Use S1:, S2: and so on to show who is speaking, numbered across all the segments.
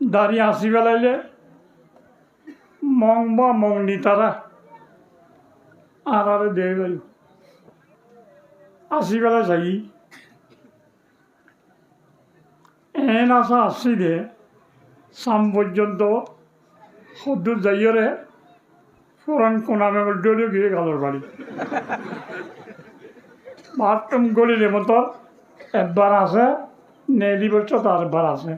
S1: দাঁড়িয়ে আসি বেলাইলে মং বা মংনি তারা আর দেয় গেল আসি বেলা যাই এন আসা আসি দে সাম পর্যন্ত সদ্দুর যাইরে পুরান কোনামে ডলে গিয়ে গালোর বাড়ি বাথরুম গলিলে মতো একবার আছে নেলি বছর তার একবার আছে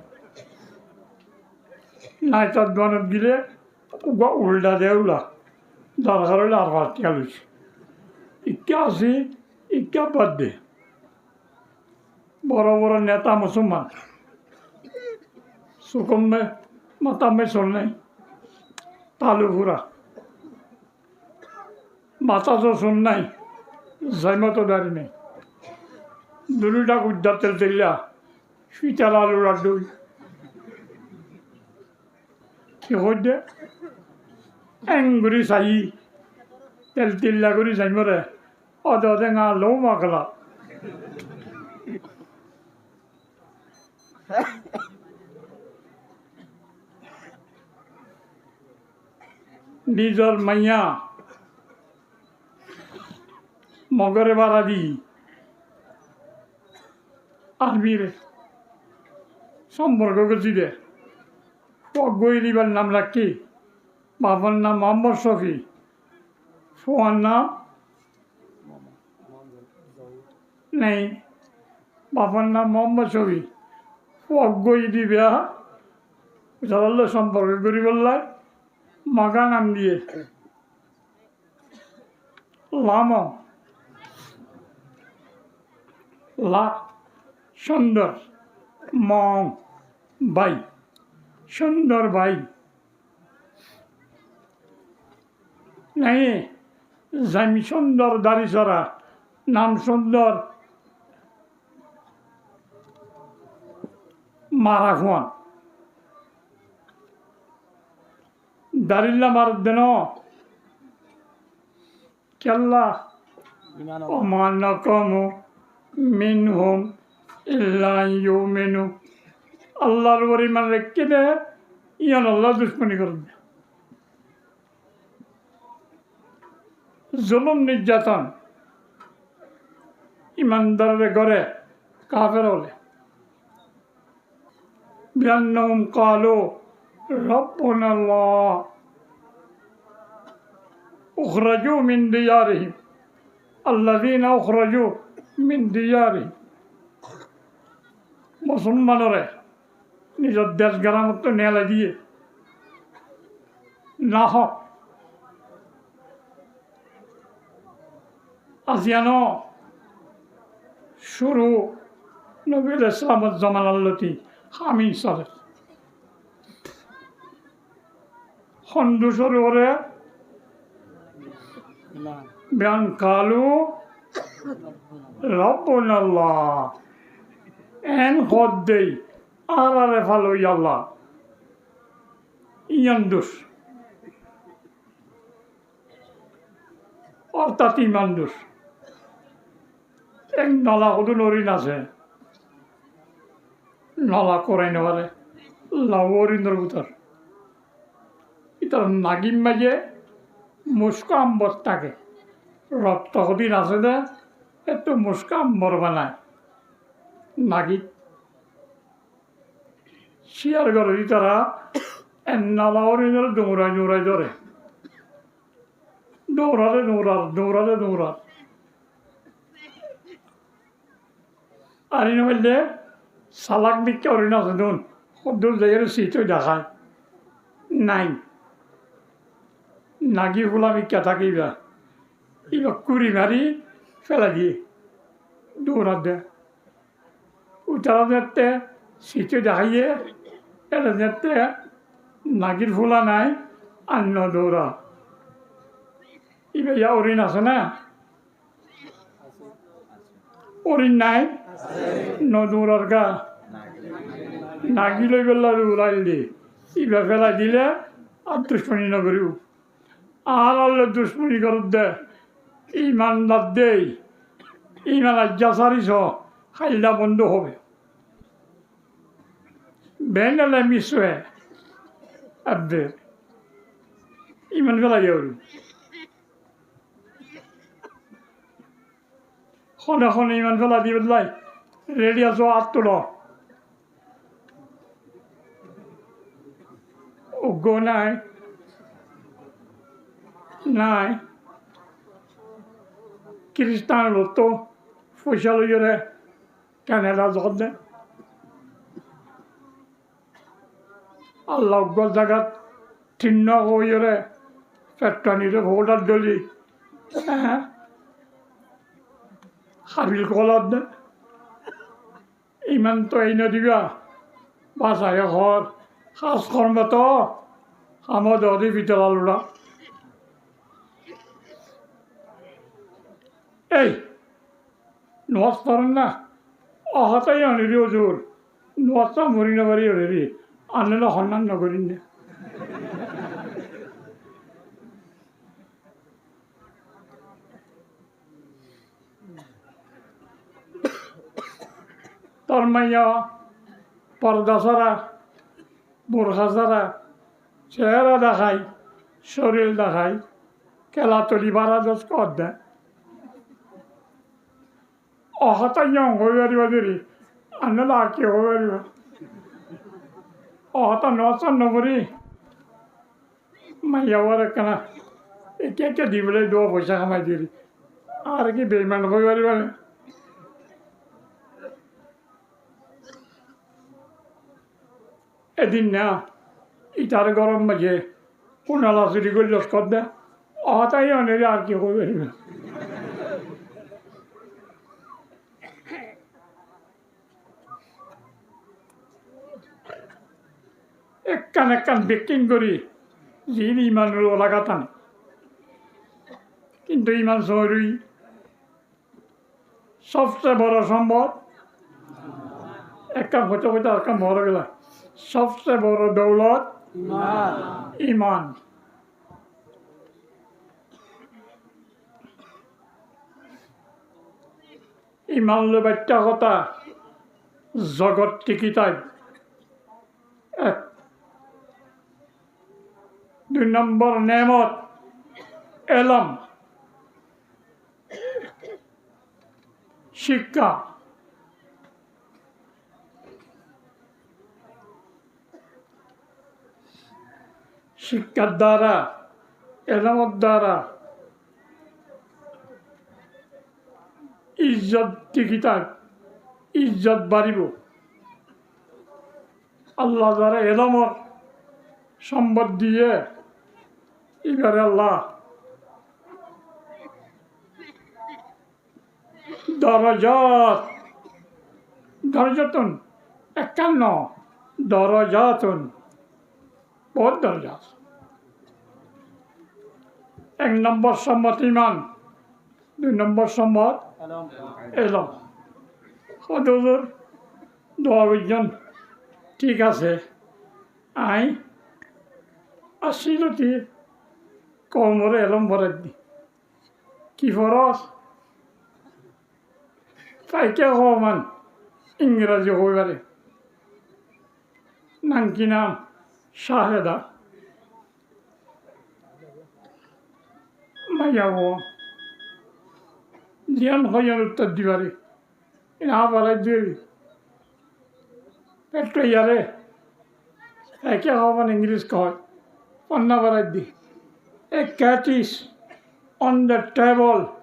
S1: নাই তার দোকানত গিলে উল্টা দেউলা দরকার হইলে আর পাঁচটা লইছে ইকা আসি ইকা বাদ দে বড় বড় নেতা মুসলমান সুকম্মে মাতামে চল নাই তালু ঘুরা মাথা তো শুন নাই জাইমতো দাঁড়ি নেই দুটা উদ্ধার তেল তেলিয়া শীতাল আলু রাড্ডু কি হইতে এঙ্গুরি চাই তেল তিল্লা করে যাইমরে অদে ngা লৌ মাখলা নিজর মাইয়া মগরে বাড়া দি আরবিরে সম্পর্ক করছি দে গই দিবার নাম রাখি বাবার নাম মোহাম্মদ শফি ফোয়ার নাম নেই বাবার নাম মোহাম্মদ শফি গই দিবে জালাল্লা সম্পর্ক করি বললাই মাগা নাম দিয়ে লাম লা সুন্দর মং ভাই সুন্দর ভাই নাই জামি সুন্দর দাড়ি চড়া নাম সুন্দর মারা খুয়ান দারিল্লা মার দেন কেল্লা অমানকমু মিনহুম ইল্লা ইউমিনু আল্লাহর উপর ইমান রেখে দে ইয়ান আল্লাহ দুশ্মনী করবে জুলুম নির্যাতন ইমানদারের ঘরে কাফের হলে বিআন্নাহুম ক্বালু রব্বুনা আল্লাহ উখরাজু মিন দিয়ারিহিম আল্লাযীনা উখরাজু মিন দিয়ারিহিম মুসলমানরে নিজের দেশ গ্রামত নেলা দিয়ে না হোক আজিয়ানো শুরু নবীল ইসলামত জামান আল্লতি হামি চলে সন্দু সরোরে বিয়ান কালু রব্বুনা আল্লাহ এন হদ দেই আর ফালো আল্লাহ ইয়ান দুষ অর্থাৎ ইমান দুষ এক নলা কদু নরিন আছে নলা করাই নেবারে লাউরিন্দর ভিতর ইতার নাগিম মাঝে মুস্কা আম্বর থাকে রক্ত কদিন আছে দে একটু মুস্কা আম্বর বানায় নাগি শিয়ার ঘরে তারা নালাউরিন্দর দৌড়াই দৌড়াই ধরে দৌড়ালে দৌড়ালে দৌড়াল আর ইনো বললে সালাক বিক্ষা অরিন আছে দুন সদ্দুর জায়গায় সিটও দেখায় নাই নাগি ফুলা বিক্ষা থাকিবা ইবা কুড়ি মারি ফেলা দিয়ে দৌড়াত দে উঠারা দেখতে সিটও দেখাইয়ে এটা দেখতে নাগির ফুলা নাই অন্য দৌড়া ইবা ইয়া অরিন আছে না অরিন নাই নদৌড়ার গা নাগি লই বেলা উড়াইল দি ইবা ফেলাই দিলে আর দুশ্মনী নগরিও আর আল্লাহ দুশ্মনী করত দে ইমানদার দেই ইমান আজ্ঞা সারিস খাইলা বন্ধ হবে بين المسوى أبدر إيمان فلا يوري خونه خونه إيمان فلا دي بدلاي ريديا سو أطلع وقو ناي كريستان لوتو فوشالو يوري كانيلا زغده Allah gol jagat tinna hoyere fettanire hodar doli habil golad iman to ina diga basa ya hor khas korma to hamad odi bitalalura ei nuwas parna ahata yani rozur nuwasa morina bari ori annela honnan nagorinne Tarmaya pardasara burhasara chehra dekhai শরীর দেখাই খেলা তলি বাড়া দোষ কর দেয় অহতাইয়াং হয়ে পারিব দেরি annela আঁকি হয়ে পারিব অহতা নশন নবরি মাইয়াওয়ার কেনা একে একে দিবলে দো পয়সা কামাই দিলি আর কি বেইমান হয়ে পারিব না এদিন না ইটার গরম মাঝে কোনালা চুরি করে লস্কর দে অহতাই অনেক আর কি হয়ে পারিব একখান একখান বেকিং করি যিনি ইমানের লাগাতান কিন্তু ইমান জরুরি সবচেয়ে বড় সম্পদ একটা হতে হতে আর কাম মরে গেল সবচেয়ে বড় দৌলত ইমান ইমান লো বাচ্চা কথা জগৎ টিকিতাই এক 2 নম্বর নেমত এলম শিক্ষা শিক্ষার দ্বারা এলমের দ্বারা ইজ্জত টিকিতার ইজ্জত বাড়িব আল্লাহ দ্বারা এলমর সম্পদ দিয়ে এবারে আল্লাহ দরজাত দরজাতুন 51 দরজাতুন বহুত দরজা 1 নম্বর সম্মত ইমান 2 নম্বর সম্মত এলম হদুর দোয়া বিজন ঠিক আছে আই আসিলতি কমরে এলম ভরে দি কি ফরস তাইকে হমান ইংরাজি হয়ে পারে নাম কি নাম শাহেদা মাইয়া হো জিয়ান হইয়ার উত্তর দিবারে না পারে দিবি পেট্রো ইয়ারে তাইকে হমান ইংলিশ কয় পন্না পারে দি A cat is on the table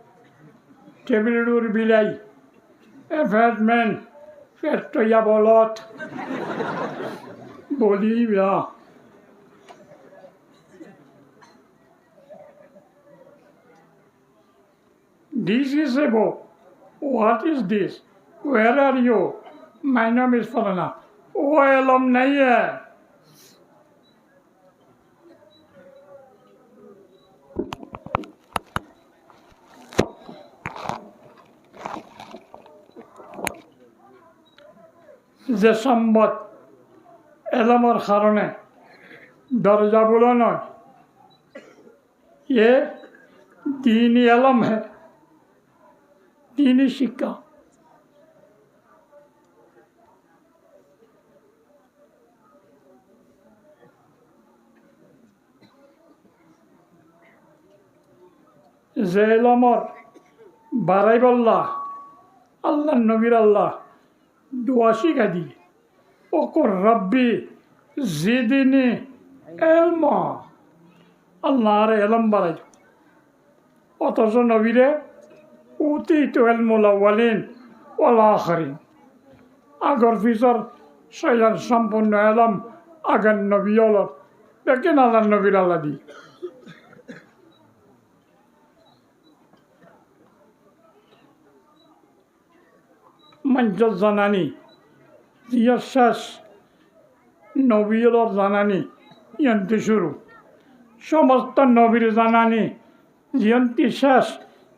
S1: dur bilai. A fat man, fat to yabolot. Bolivia. This is a book. What is this? Where are you? My name is Farana. Oh, alumni. যে সম্পদ এলমের কারণে দরজা বলো নয় ये दीनी alum है दीनी शिक्षा যে এলমর বাড়াই বললা আল্লাহ নবীর আল্লাহ দোয়া শিখা দি ওকর রব্বি জিদিনি এলমা আল্লাহ আর এলম বাড়াই অথচ নবীরে উতিতু ইলমুল আউয়ালিন ওয়াল আখিরিন আগর পিছর সৈয়ার সম্পূর্ণ এলম আগের নবী অলর দেখেন আল্লাহ নবীর আল্লাহ দি মঞ্চত জানানি জিয়ার শেষ নবীলর জানানি ইয়ান্তি শুরু সমস্ত নবীর জানানি জিয়ন্তি শেষ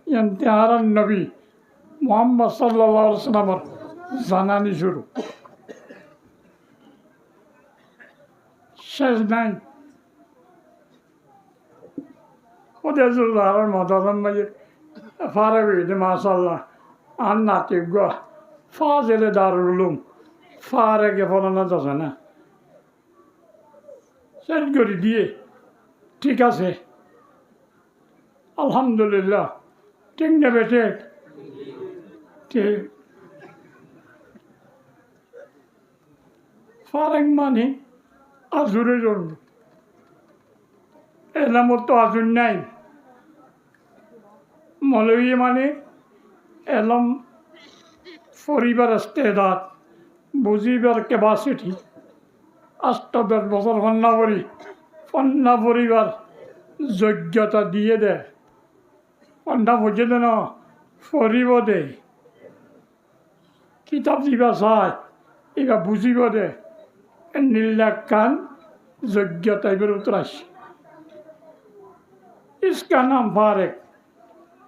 S1: ইয়ান্তি হারান নবী মোহাম্মদ সাল্লাল্লাহু আলাইহি সাল্লামের জানানি শুরু শেষ নাই ওদের হারার মতাদম মাঝে ফারে হইতে মাশাল্লাহ আর নাতি গা ফাজেলে দারুল উলুম ফারে গে ফলানো যাচ্ছে না সেট করে দিয়ে ঠিক আছে আলহামদুলিল্লাহ ঠিক নেবে ঠিক ফারেক মানে আজুরে জন্ম এলামত তো আজুর নাই মৌলবী মানে এলম ফরিবার ইস্তেদাদ বুঝিবার ক্যাপাসিটি ৮-১০ বছর ফন্না পরিবার যোগ্যতা দিয়ে দেয় ফন্না বুঝে দেন ফরিব দে কিতাব দিবা চায় এবার বুঝিব দে নীলাক কান যোগ্যতা এবার উতরাইছে ইসকা নাম ফারেক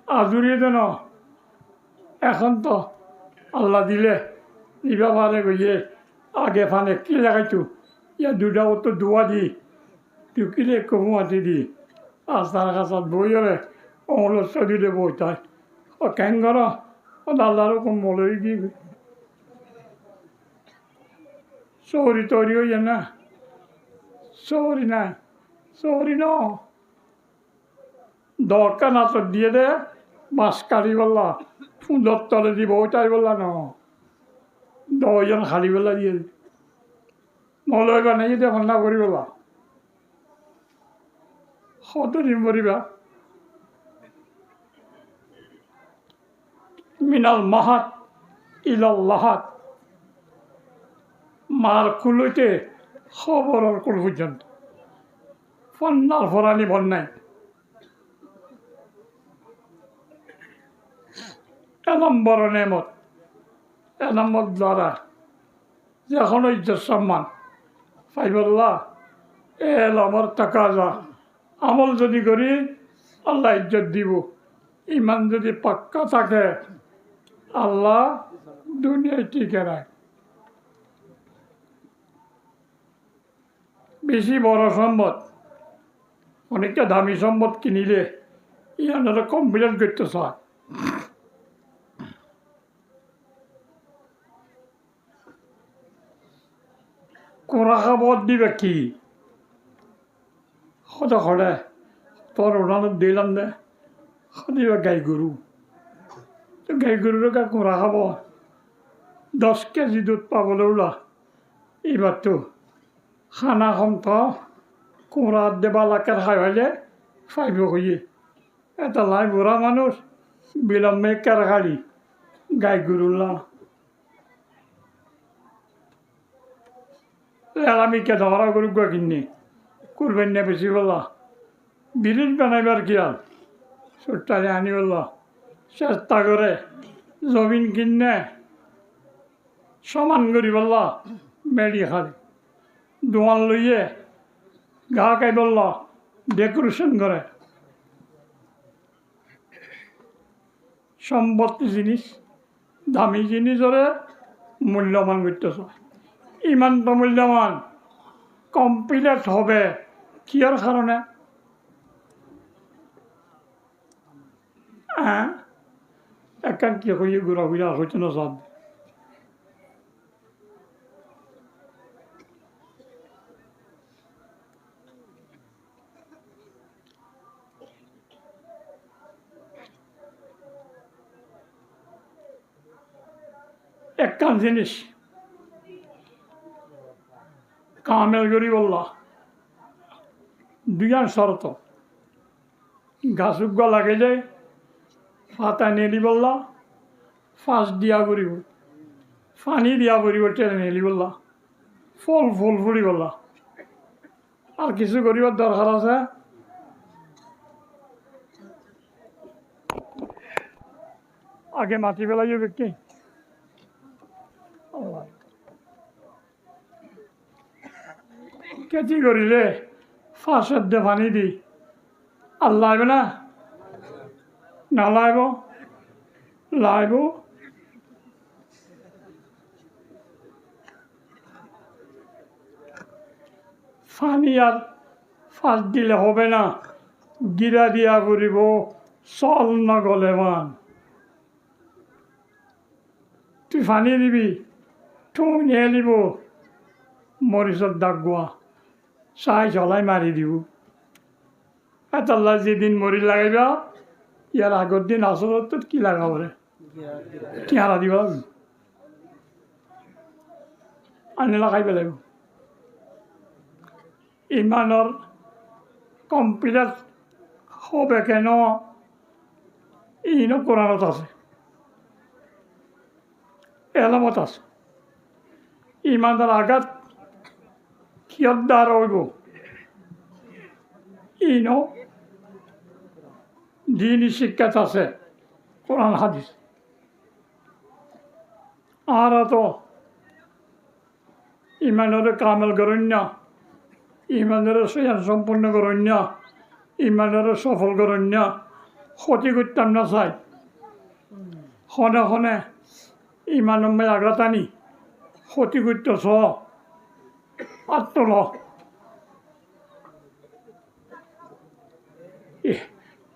S1: আজুরিয়ে দেন এখন তো আল্লাহ দিলে দিবা ফারেক হইয়ে আগে ফানে কি লাগাইতো ইয়া দুটা তো দোয়া দি টুকিলে কমুয়াতি দি আস্তার কাছত বই হলে অমল চলিলে বই তাই ও কেন কর ও আল্লাহর কম মলই দি চৌরি তৈরি হইয়া না চৌরি নাই চৌরি ন দরকার না তো দিয়ে দে মাছ কাঢ়ি বললা সুন্দর তলে দিব ওইটাই বললা ন দশজন খালি বেলা দিয়ে মলয় বানাই দিয়ে ঠান্ডা করি বলা কত দিন করিবা মিনাল মাহাত ইলাল্লাহাত মার কুলইতে খবরের কুল পর্যন্ত ফন্নার ফরানি বন্যায় এলম বড় নেমত এলমত দ্বারা যখন ইজ্জত সম্মান ফাইবল্লাহ এলমর তাকাজা আমল যদি করি আল্লাহ ইজ্জত দিব ইমান যদি পাক্কা থাকে আল্লাহ দুনিয়ায় টিকে রাখ বেশি বড় সম্পদ অনেকটা দামি সম্পদ কিনিলে ইয়ারা কমপ্লেন করতে চায় কোরা খাবার দিবে কি সদা সদায় তোর উড়ানত দিলাম দে সদিবা গাই গরু তো গাই গরুকে কোরা খাব 10 কেজি দুধ পাবলৈ ওলা এইবার তো খানা কম তো কোরা দেবা লাকের খাই হলে ফাইব হইয়ে এটা লাই বুড়া মানুষ বিলম্বে কেরাখালি গাই গরুলা আমি কে ধরা গরু গা কিনে করবেন না বেশি বললা ব্রিজ বানাইবার কি আর ছোট্টারে আনি বললা চেষ্টা করে জমিন কিনে সমান করি বললা মেডি খালি দোয়ান লইয়ে গা খাই বললা ডেকোরেশন করে সম্পত্তি জিনিস দামি জিনিসরে মূল্যবান করতেছ ইমান তো মূল্যবান কমপ্লিট হবে কিয়ার কারণে একান্তি হয়ে ঘোরাঘুরা হইতে না সব একখান জিনিস কামেল করি বললা দুইয়ান শরত গাছ লাগাইলে পাতা নেলি বললা ফাঁস দিয়া করিব পানি দিয়া করিব টেনে নেলি বললা ফল ফুল ফুলি বললা আর কিছু করিবার দরকার আছে আগে মাটি পেলাই ব্যক্তি খেতি করিলে ফাঁসের দিয়ে পানি দি আর লাগবে না না লাগব লাগব পানি আর ফাঁস দিলে হবে না গিরা দিয়া করিব চল না গলে মান তুই পানি দিবি তুই নিয়ে নিব মরিচর দাগ গোয়া চাই চলাই মারি দিব এতাল্লা যেদিন মরি লাগাইবা ইয়ার আগর দিন আসলত কি লাগাব রে টিহারা দিব আনি লাগাই পেলাইব ইমানৰ কম্পিউটাৰ হবে কেন ইনো কোরআনত আছে এলামত আছে ইমানদার আঘাত কিয়দ্দার হইব ইনো দিনী শিক্ষাত আছে কোরআন হাদিস আর তো ইমানের কামেল করণ্য ইমানের সম্পূর্ণ করণ্য ইমানের সফল করণ্য ক্ষতি করতাম না চাই খনে খনে ইমানম্মাই আঘাত আনি ক্ষতি করতেছ আত্মল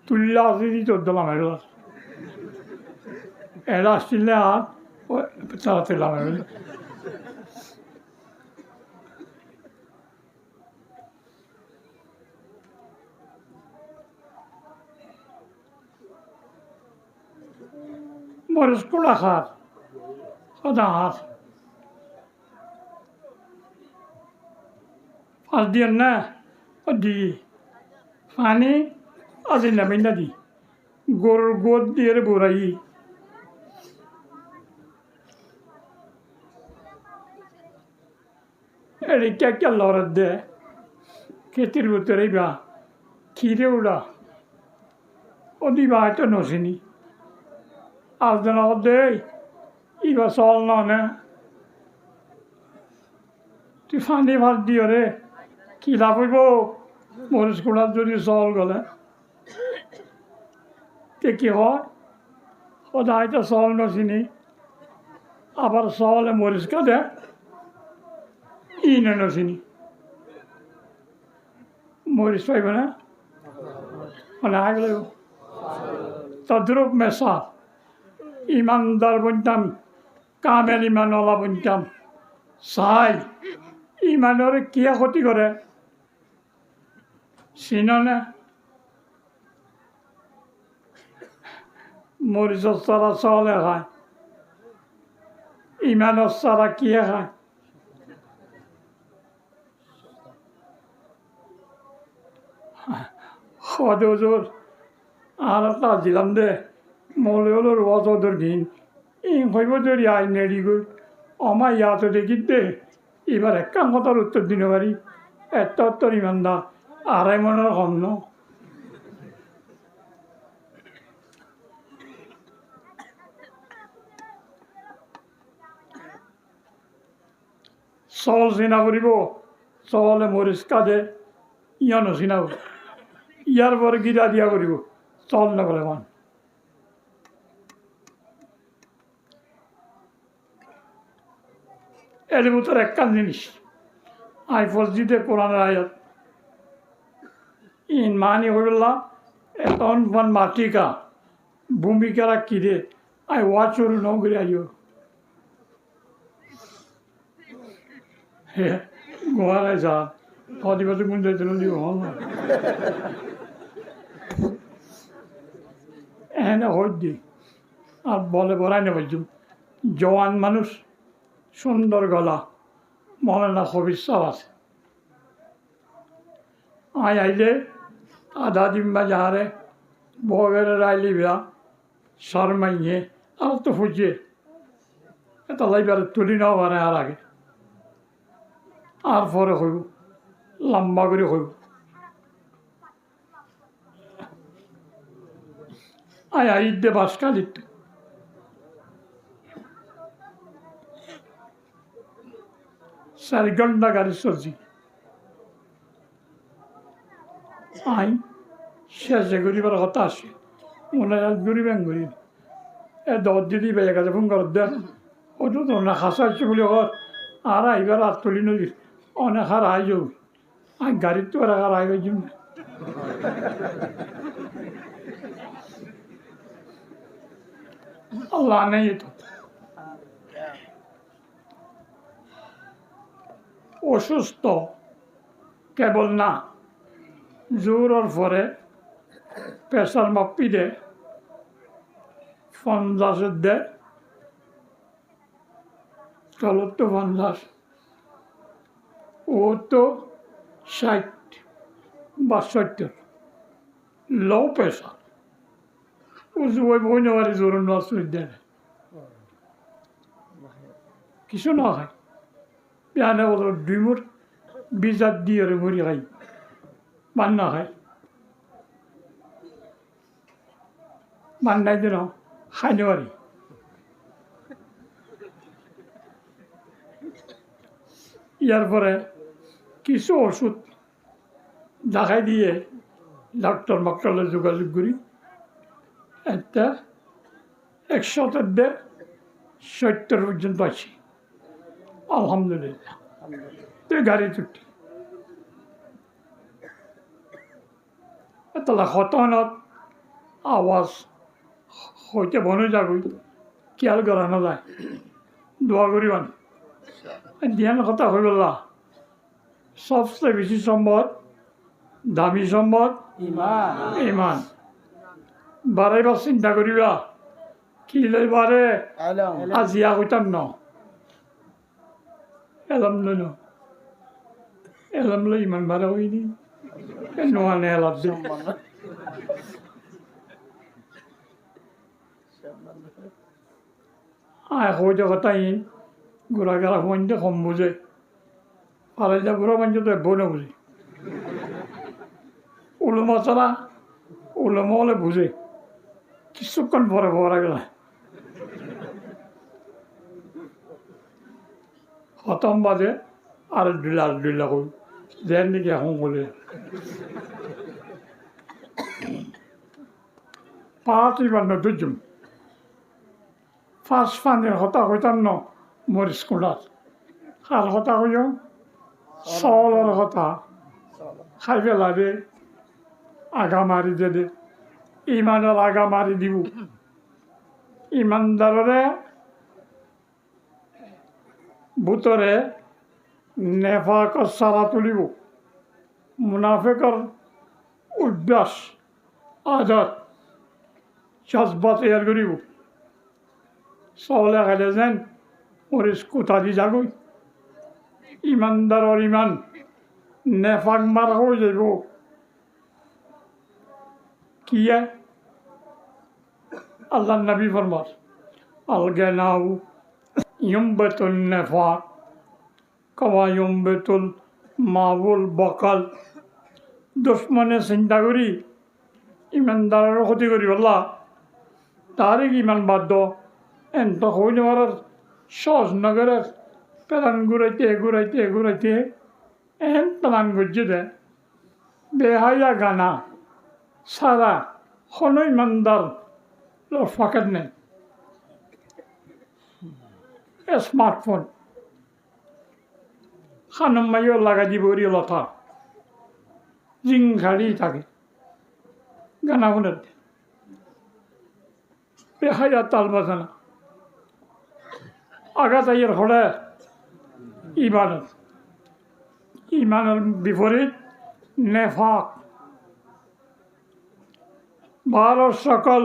S1: তুললে আসি দিত দিলাম এরা আসলে হাত চালাতেলাম মরিচ কোলা খার সদা হাত ফাঁস দিয়ে না দি পানি আজি নামি না দি গরুর গোদ দিয়ে বোরাই এদিকে একটা লড়ার দে খেতির ভিতরে বা খিরে উড়া ও দিবা হয়তো নসিনি আর যেন দে ইবা চল না তুই ফানি ভাত দিও রে কি লাভ হইব মরিচ কুড়ার যদি চল গলে তে কি হয় সদায় তো চল নচিনি আবার চলে মরিচ কাঁদে ইনে নচিনি মরিচ পাইব না মানে আগ লাগব তদ্রুপ মেশা ইমানদার বনতাম কামেল ইমানওয়ালা বনতাম চাই ইমানের কিয় ক্ষতি করে চিননে মরিচর চারা চাউলে খায় ইমানের চারা কিয়ে খায় সদর আর একটা দিলাম দে মলের ওয়াজর ঘিন ইং হইব যদি আই নেড়ি গই আমার ইয়াতে দেখি দে এবার একখান কথার উত্তর দিন পারি একটা উত্তর ইমানদার আড়াই মনের কম ন চল চিনা কৰিব চলে মরিচ কাঁদে ইয়ানো চিনাব ইয়ার পরে গিরা দিয়া কৰিব চল নগলে মান এর ভিতর একখান জিনিস আই মসজিদে কোরআনের আয়াত ইন মানি হইলা এখন মাটিকা ভূমিকারা কিরে আই ওয়াচর নগরে আইও হে গোহারায় যা কদিবাতে কোন যাইতে দিব হল না এনে হই দি আর বলে বড়াই না বলছুম জওয়ান মানুষ, সুন্দর গলা, মৌলানা খবির সাহ আছে। আইলে আধা দিম্বা যাহারে বগের রাইলিবা শর্মাইয়ে আর তো ফুজিয়ে এটা লাইবার তুলি নাও মানে আর আগে আর পরে হইব লম্বা করে হইব। ঈদে বাস কালিত 4 ঘন্টা গাড়ি চলছি। শেষে গরিবার কথা আসে মনে হয় গরিবেন গরিব দর দিদি বেয়ে গেছে ফোন কর দেন ওটু তো না খাসা হচ্ছে বলে আর আইবার আর তুলি নদীর অনেক আর আই যাও গাড়ির তো আর আই যাই না। আল্লাহ নেই তো অসুস্থ কেবল না জোরের পরে প্রেশার মাপি দে 50 দে চলো তো 50 ও তো 60 বা 70 লো প্রেশার ও জুয়ে বই নেওয়ার জোর নসুই দেয় কিছু না খাই পিয়ানে বলো ডিমুর বিজাত দিয়ে মুড়ি খাই বান্না খাই বান্নাই দিন খাইতে পারি। ইয়ার পরে কিছু ওষুধ দেখাই দিয়ে ডাক্তার মাক্তারে যোগাযোগ করি একটা 170 পর্যন্ত আছি আলহামদুলিল্লাহ। তুই গাড়ি ছুটি তাহলে হতানত আওয়াজ হইতে বনে যাবই খেয়াল করানো যায় দোয়া করিবান ধ্যান কথা হয়ে গেল। সবচেয়ে বেশি সম্পদ দামি সম্পদ ইমান বারাইবার চিন্তা করিবা কি লইবারে আজিয়া হইতাম ন এলাম লই ন এলাম লই ইমান বারা হইনি নোয়ানে এলাম দে হইতে কথাই ঘোরা গেলা ফোনতে কম বুঝে আর যা ঘোরা মানছে তো বনে বুঝে উলুমা ছাড়া উলুমা হলে বুঝে কিছুক্ষণ পরে ভরা গেল খতম বাজে আর দুইলা কই দেন নাকি এখন বলে 5 দুজন ফার্স্ট ফান্ডের হতা হইতাম ন মোর স্কুলত আর হতা হইল চাউলের কথা খাই পেলাবে আগা মারি দে ইমানের আগা মারি দিব ইমানদারে ভূতরে নেফাকর সারা তুলিব মুনাফেকর অভ্যাস আদত জজবা তৈয়ার করিব চাউলে খাইলে যেন মরিচ কোথা দি যাগৈ ইমানদাৰৰ ইমান নেফাক মাৰ হৈ যাব কিয়ে আল্লাহ নবী ফরমার আল গেনাউ ইয়ম্বেতুল নেফাক কওয়া ইয়ম্বেতুল মাবুল বকাল দুশ্মনে চিন্তা করি ইমানদারের ক্ষতি করি বললা তারে ইমান বাধ্য এত হই নেওয়ার সহজ নগরের পেলান ঘুরাইতে এন পেলান গজ্জে দে বেহাইয়া গানা সারা কোনো ইমানদার ফাঁকের নেই স্মার্টফোন খানম মাইও লাগাই দিব লতা জিং খাড়ি থাকে গানা শুনে বেহাইয়া তাল বাজানা আঘাত আইয়ের হলে ইমানের বিপরীত নেফাক ভারত সকল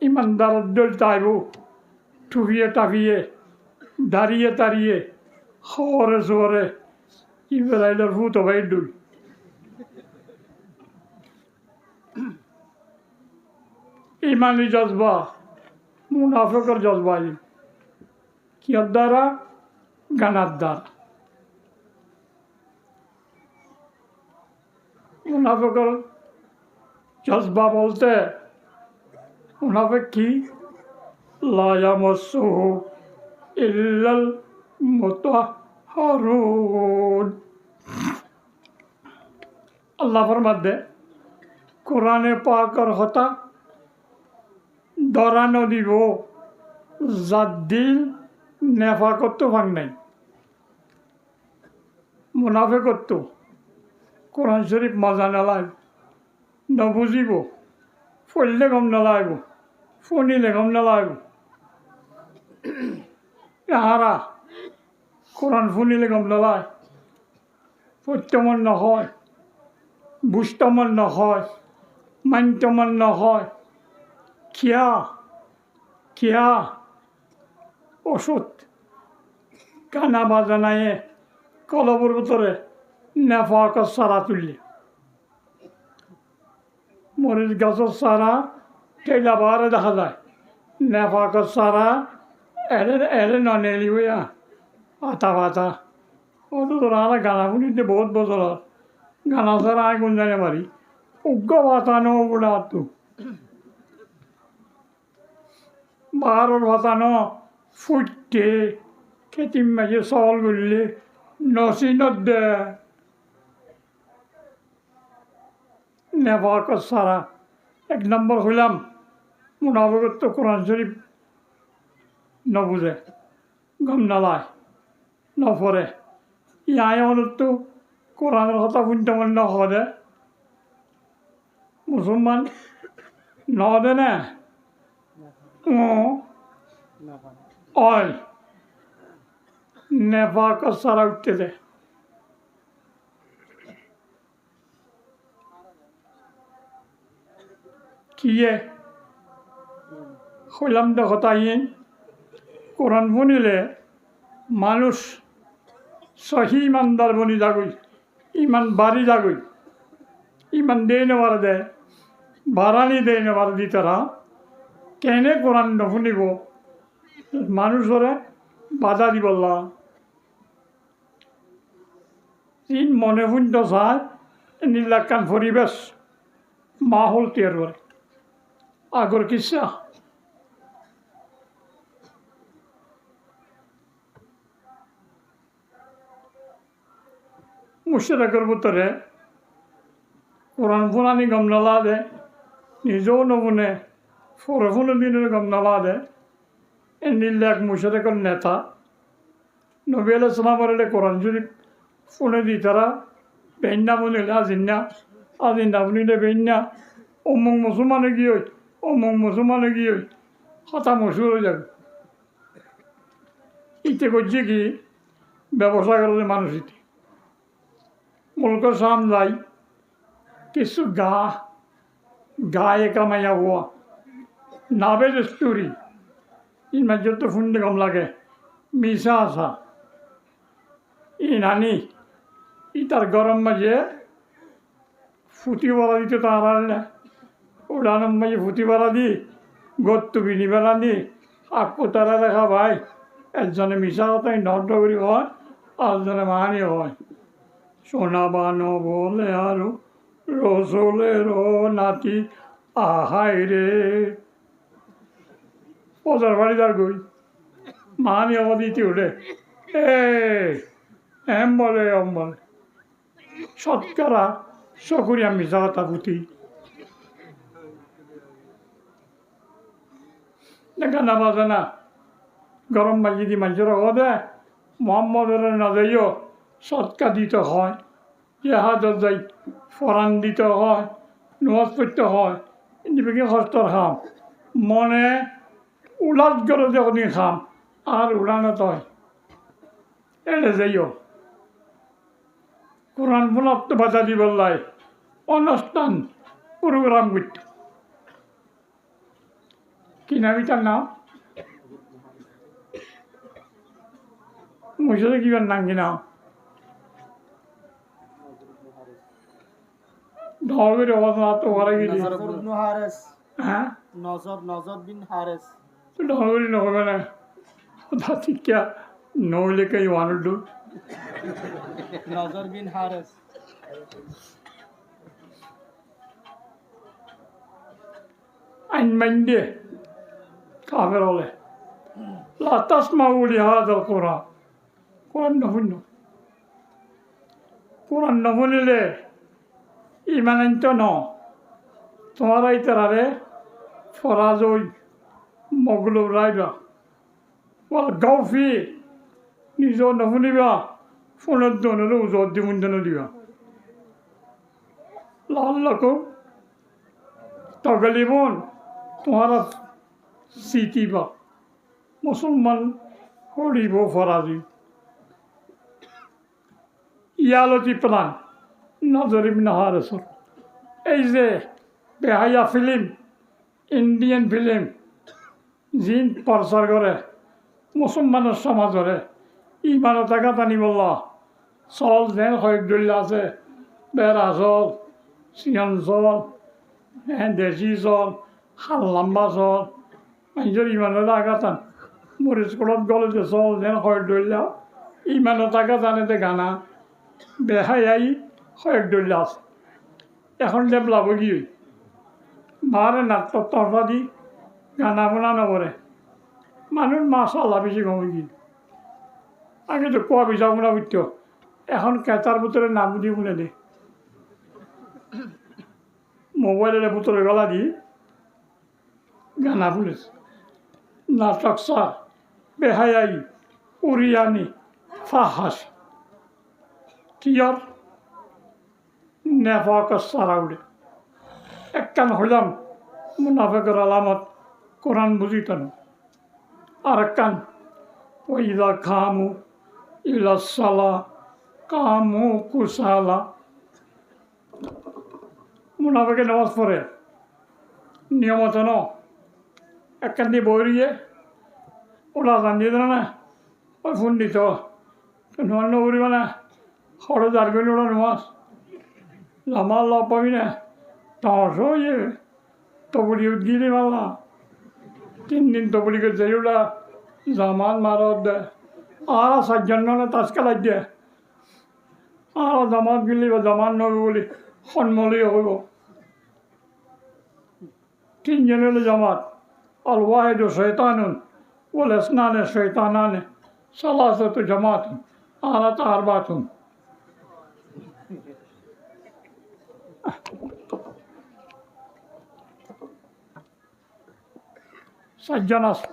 S1: ইমানদার দল চাইব টুপিয়ে টাপিয়ে দাঁড়িয়ে দাঁড়িয়ে হরে জোরে ইব্রাহিমের ভূত ভাই ডুই ইমানি জজবা মুনাফিকের জজবা কিয়র দ্বারা গানার দ্বারা মুনাফিকের জজবা বলতে মুনাফিক কি লা ইয়ামাসসুহু ইল্লাল মুতাহহারুন আল্লাহ ফরমাতে কোরআনে পাকের হতা দরানো দিব যার দিল নেফাকত ভাঙ নাই মুনাফিকত কোরআন শরীফ মজা নালাগ নবুঝিব পড়লে গম নালাগব শুনিলে গম নালাগব এহারা কোরআন শুনিলে গম নালাগ সত্যমন নহয় বুঝতমন নহয় মান্যমন নহয় কিয়া ওষুধ কানা বাজানায়ে কলবর ভিতরে নেফাকত সারা তুললে মরিচ গাছের সারা ঠেলা বাহারে দেখা যায় নেফাকত সারা এরে ননেলি হইয়া আতা পাতা ও তো তোরা গানা শুনিতে বহুত বছর গানা ছাড়া আয় কোন জানে পারি উগ্র বাতানো বুড়া তো বাহারের বাতানো ফুটতে খেতির মাঝে চল করলে নসিনত দে নেফাকত সারা এক নম্বর হইলাম মুনাফিকত তো কোরআন শরীফ নবুঝে গম নালায় নপরে ইয়াই তো কোরআনের কথা শুনতে মন নহদে মুসলমান নহদে না অয় নেফাকত সারা উঠতে দে কিয়ে হইলাম দেখতাইন কোরআন শুনিলে মানুষ সহি ইমানদার বনি যাগই ইমান বাড়ি যাগই ইমান দেয় নেবার দেয় বাড়ানি দেয় নেবার দি তারা কেনে কোরআন নুশুনিব মানুষরে বাধা দিবল্লা ইন মনে শুনতে চায় নীলাকান পরিবেশ মাহল তৈরি করে আগর কিসা মুশরিকের ভিতরে কোরআন ফুনানি গম নালা দে নিজেও নবুনে ফরে ফুনো দিনের গম নালা দে এ নীলে এক মুশরিকের নেতা নবী আলাইহিস সালামের কোরআন শরীফ শুনে দি তারা বেন্না বনিলে আজিন্না বনিলে বেন্না অমুক মুসলমানে গিয়ে অমুক মুসলমানে গিয়ে হতা মশুর হয়ে যাবে ইতে করছে কি ব্যবসা করলে মানুষ ইতি মুলকের সাম যাই কিছু গায়ে কামাইয়া হওয়া নাবে দস্তুরি ইন মাঝে তো শুনতে কম লাগে মিশা আসা ই নানি ই তার গরম মাঝে ফুটি বলা দিতে তার না উড়ানোর মাঝে ফুটি বলা দি গত্তু বিনি বেলা দি আকু তারা দেখা ভাই একজনে মিশা কথাই নটগরি হয় আরেকজনে মাহানি হয় সোনা বানো বলে আরো রসলের নাতি আহাই রে পজার বাড়ি যার গই মাহানি আবার দিতে উঠে এম বলে শতকরা চকুরি আমি মিশা কথা পুঁতি গানা বাজানা গরম মাঝি দি মানুষের দে মোহাম্মদের না যাইও সৎকা দিতে হয় জেহাদত যাই ফরান দিতে হয় নোয়াজ পড়তে হয় এদিকে কষ্টর খাম মনে উলাট করে যখন খাম আর উড়ানো তয় এড়ে যাইও কোরআন পুনপ্ত বাধা দিবল্লাই অনুষ্ঠান প্রোগ্রাম করতে কি নাম এটার নাম মুর্শিদে কি নাম কিনা ধর্মের অবস্থা তো ওরা গেছি হ্যাঁ ধর্মের নহবে না তা ঠিক নহলে কেই ওয়ানুডু আইন মাইন দিয়ে কাফের হলে লা তাসমাউ লিহাযাল কুরআন কোরআন নহুন কোরআন নহুনিলে ইমান আনতো ন তোমারা ইতারারে ফরাজই মগলুব রাইবা ওয়াল গাউফি নিজ নহুনিবা ফোনের দনের উজর দিমুন্দন দিবা লাল্লাকুম তগলিবুন তোমারা সিটিবা মুসলমান হরিব ফরাজি ইয়ালতি প্রাণ নজরিব নাহারসুল এই যে বেহাইয়া ফিল্ম ইন্ডিয়ান ফিল্ম জিন প্রচার করে মুসলমানের সমাজরে ইমানো টাকা টানি বললা চল যেন কয়েকদুল্লা আছে বেড়া চল চিয়ন চল দেশি চল হাল লম্বা চল মানুষের ইমানের টাকা টান মরিচ কলত গলে যে চল যেন কয়েকদুল্লা ইমানো টাকা টানেতে গানা বেহাই কয়েকদুল্লা আছে এখন ডেভেলপ কি মারে নাট্য তরফা দি গানা বোনা নকরে মানুষ মাশাআল্লাহ বেশি কমে কি আগে তো কোয়া বিচার শুনা বুঝতো এখন কেঁচার ভিতরে নাম বুঝি শুনে দে মোবাইলের ভিতরে গলা দি গানা শুনেছে নাটক সার বেহাই উরিয়ানি ফাহাস কিয়র নেফাক সারা উঠে একখান হইলাম মুনাফেকের আলামত কোরআন বুঝিত না আর একখান ওইদা খামু ইলাসালা কামু কুসালা মুনাফেকে নামাজ পড়ে নিয়মত ন একখান দিয়ে বইরিয়ে ওলা জান দিয়ে না ওই ফোন দিত নয় নবরিব না খরচ আর গেল ওরা নামাজ আমার লাভ পাবি না তাহলে ইয়ে তবলি গিয়ে মারলা 3 দিন তবলিকে যাই ওরা জামান মারত দে আর সাতজন তাজকালাই দিয়ে আর জামাত গেলি বা জামান নবী বলি সন্মলি হইব 3 জন হলে জামাত আল ওয়াহিদু শয়তানুন ওয়াল ইসনানে শয়তানানে সালাসাতু জামাতুন আরাত আরবাতুন সাতজন আছে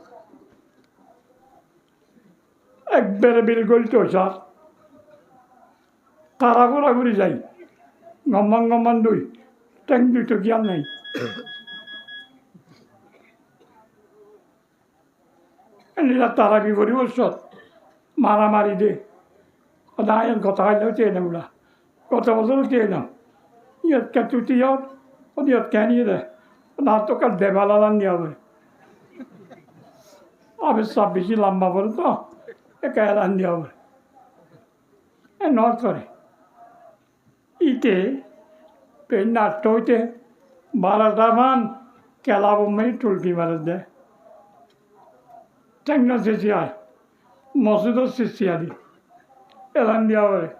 S1: একবারে বিলগুল তো স্যার তারা ঘোরাঘুরি যাই গম্মান দুই ট্যাং দুই তো জ্ঞান নেই এরা তারা কি করি ওষুধ মারামারি দে সদায় কথা হইলেও চেয়ে নাম না গত বছরও চেয়ে নাম ইয়াত কেতুটি ইয়াত কেনিয়ে দেয় না তো কার দেবালালান দেওয়া হবে আবার সব বেশি লম্বা করে তো একা রান দেওয়া হবে নট করে ইতে নাট্য হইতে 12টা মান কেলা বোম্বাই টুলকি মারে দেয় ট্যাংনা চেঁচি আয় মসজিদও চেঁচি আদি এলান দেওয়া হয়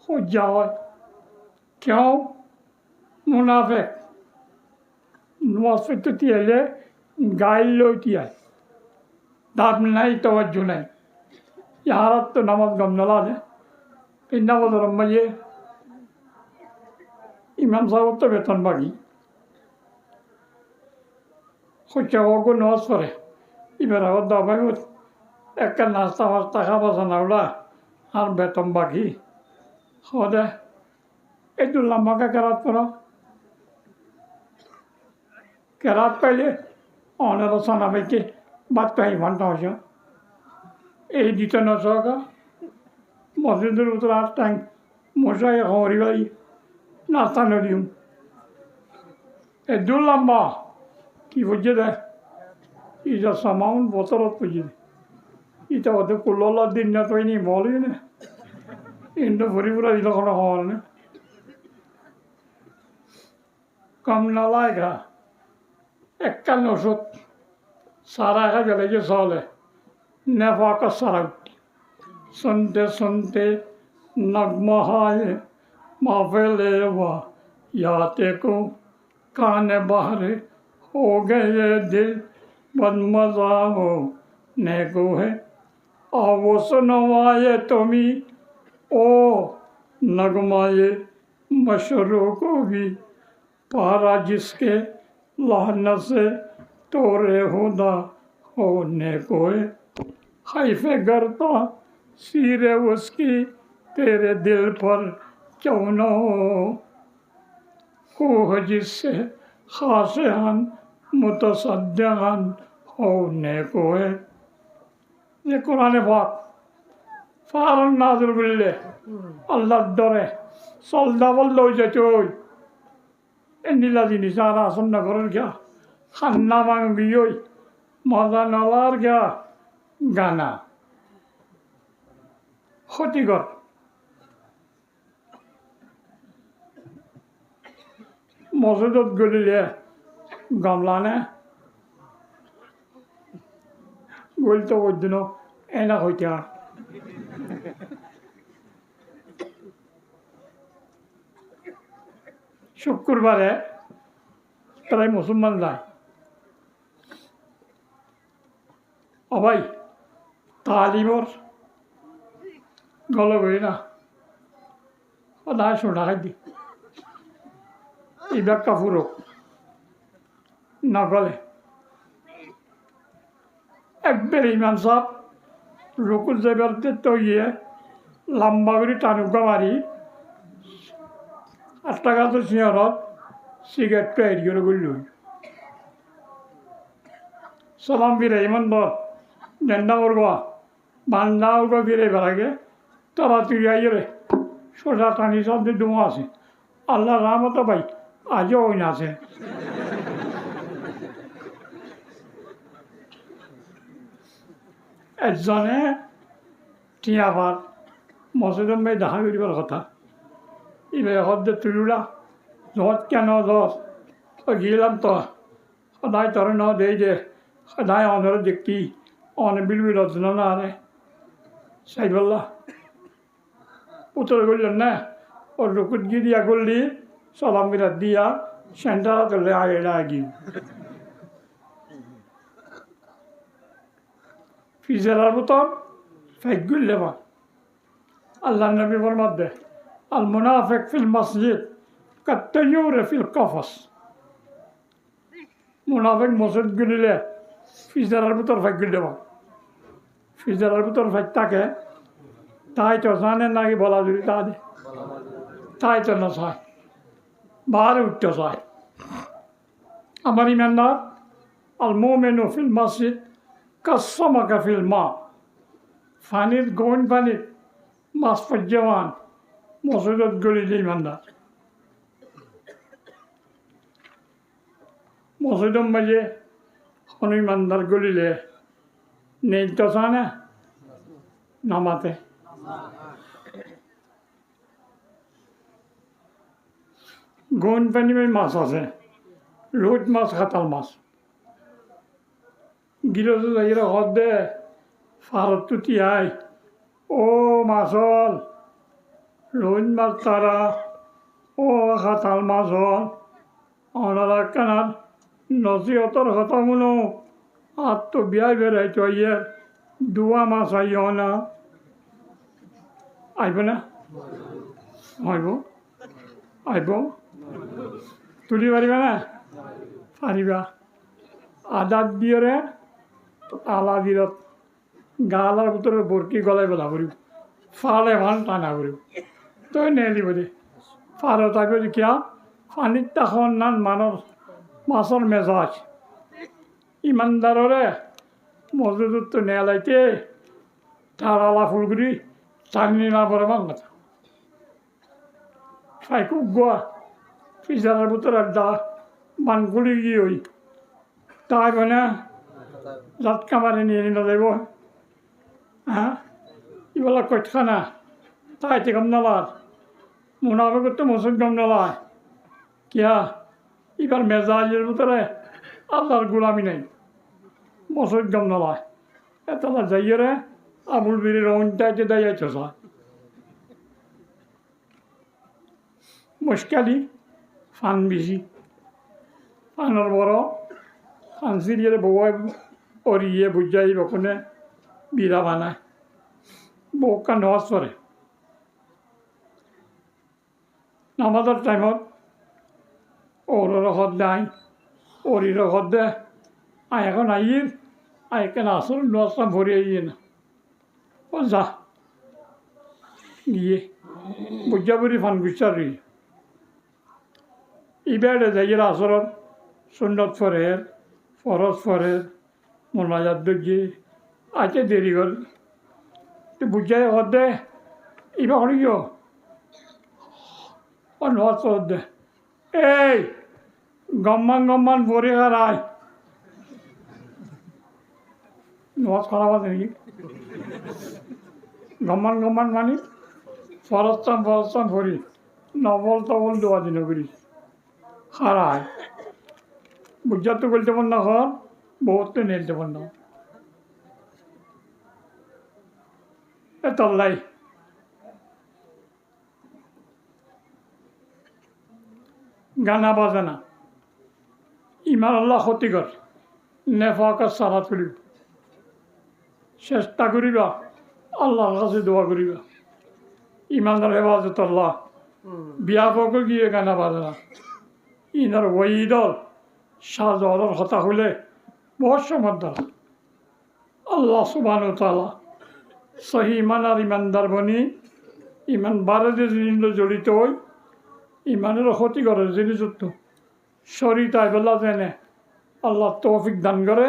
S1: সজ্জা হয় কেউ মুনাফেক মুনাফেক তো তিয়ালে গাইল লৈ তিয়ায় দাম নাই তওয়াজ্জু নাই ইয়ারাত তো নামাজ গম নলা নে পিন্না বদরম মাইয়ে ইমাম সাহেব তো বেতন বাকি সজ্জা হোক নামাজ পড়ে এবার আবার দাবাই একটা নাস্তা ফাস্তা খাবা জানাওলা আর বেতন বাকি সদে একটু লম্বাকে কেরাত করো কেরাত পাইলে অনেক সানা পাইকে বাদ পাই ঘন্টা হয়েছে এই দিতে নচকা মসজিদের ভিতরে আর টাইম মশাই হরি ভাই নাস্তা নদিম একটু লম্বা কি বুঝে দেয় ইজা সামাউন বতরত বুঝে দেয় Ita wate kulola din na to ini moli ne. Indo pura ilo kono hol ne. Kam na laika. Ekkan osut. Sara ka jale je sole. Nefa ka sarak. Sunte sunte nagma haye. Mafele wa yaate ko काने बहरे हो गए दिल बदमजा हो नेको है आवो सुनवाए तुम्ही ओ नगमाए मशरों को भी पारा जिसके लाहनत से तोरे होदा होने को है खैफे करता सीरे उसकी तेरे दिल पर क्यों न हो जिससे खासियान मुतसद्दियान होने को है ये कुरान पाक फारन नाज़िल बिल्ले अल्लाह डरे सल्दा वल्लो जचोय इन्दिला दिनी सारा सुनना करो क्या खाना मांग बियोय मजा नलार क्या गाना होती कर মসজিদত গলিলে গামলা নে গলিত ওইদিন এনা হইতা শুক্রবারে প্রায় মুসলমান যায় অবাই তালিমর গল গই না সদায় সোনা খাই দি এই ব্যাখ্যা পুরো না গলে একবার ইমাম সাহেব রুকুল যাইবারতে তো গিয়ে লম্বা করে টানুকা মারি 8 টাকা তো সিঁড়ত সিগারেটটা এড়ি করে গড়ল সালাম ফিরে ইমান দর ডেন্ডা করব বান্দা ওকে ফিরে বেড়াগে তারা তুই আইরে সোজা টানি সব দুমো আছে আল্লাহ রহমত ভাই আজও ওই না আছে একজনে টিয়াবার মসজিদের মেয়ে দেখা করিবার কথা এবার হদ্দে তুলুলা যত কেন যত গিলাম তো সদায় তরে ন দেই যে সদায় অনরে দেখি অনে বিলবিল রচনা না আরে সাই বললা উত্তর করলেন না ওর রুকুত গিরিয়া করলি সালাম বিরাট দিয়া সেন্টার করলে আগে লাগি ফিজারার বোতল ফেকগুল্লে বা আল্লাহ নবী ফরমাতে আল মুনাফিক ফিল মসজিদ কাত্তায়ুর ফিল কফস মুনাফিক মসজিদ গুলিলে ফিজারার বোতল ফেকগুল্লে বা ফিজারার বোতল ফেক থাকে তাই তো জানে নাকি বলা যদি তা দে তাই তো না চায় বাহারে উঠতে চায় আমার ইমানদার আল মুমিনু ফিল মসজিদ কাসসামাকা ফিল মা পানির গৌন পানির মাছ পর্যামান মসজিদত গলিলে ইমানদার মসজিদর মাঝে কোনো ইমানদার গলিলে নেই তো চা না নামাতে গৌন পানি মাছ আছে রোজ মাছ খাতাল মাছ গিলতে যাইরা হদ দে ফারত তুতি আই ও মাছল রোজ মাছ তারা ও খাতাল মাছ হল ওনারা কানার নসিহতর কথা শুনো আর তো বিয়ায় বেড়াইতো ইয়ে দুয়া মাছ আইও না আইব না আইব আইব তুলি পারিবা না পারিবা আদাত দিয়ে আলা দিলত গালার ভিতরে বরকি গলায় বেলা করিব ফালে ভাল টানা করিব তই নে দিব দে ফালে থাকবে কিয়া পানিত তখন নান মানুষ মাছর মেজাজ ইমানদাররে মজুদত তো নেলাইতে তার আলা ফুলগুড়ি টানি না পরে মান কথা ফাইকু গোয়া ফিজারের ভিতরে দা বানগুলি গিয়ে ওই তাই মানে জাত কামারে নিয়ে নিয়ে যাব হ্যাঁ এবেলা কইখানা তাইতে কম নালার মুনাফে করতে মসুদ কম নালায় কিয়া এবার মেজাজের ভিতরে আল্লাহর গোলামি নেই মসুদ কম নালায় এতলা যাইয়ে আমুল বিড়ির অন্যাইতে দেয় চষা মুশকালি ফান বেশি ফানের বড় ফান সিরিয়ে বউ অরিয়ে বুঝাই বকুনে বিড়া বানায় বউ কান হওয়াজ করে নামাজের টাইমত ওর হদ নাই ওরির হদ দে আয় এখন আইয়ের আয় কেন আসল নসাম ভরে আইয়ে না ও যা গিয়ে বুঝা বুড়ি ফান গুছারি ইবেড়ে যাইয়ের আসরত সুন্নত ফরের ফরজ ফরের মোনাজাত দে আজকে দেরি কর তুই বুঝাই হদ দে ইবা হলি গিয়ে নজ হদ দে এই গম্মান ভরে হারায় নজ খারাপ আছে নাকি গম্মান মানে ফরস্তান ভরি নবল তবল দোয়া দিন করি হারায় বুঝা তো বলতে পার না হর বহুত তো নেলতে পার না এতলাই গানা বাজানা ইমান আল্লাহ ক্ষতিকর নেফাকার সারাত করিব চেষ্টা করিবা আল্লাহর কাছে দোয়া করিবা ইমানদার হেফাজত আল্লাহ বিয়া পকে গিয়ে গানা বাজানা ইনার ওয়াইদর শাহজহরের হতা হলে বহুত সমর্দার আল্লাহ সুবহানাহু ওয়া তাআলা সহি ইমান আর ইমানদার বনি ইমান বারে যে জিনিস জড়িত হই ইমানের ক্ষতি করে জিনিস শরীর তাই বেলা জেনে আল্লাহ তৌফিক দান করে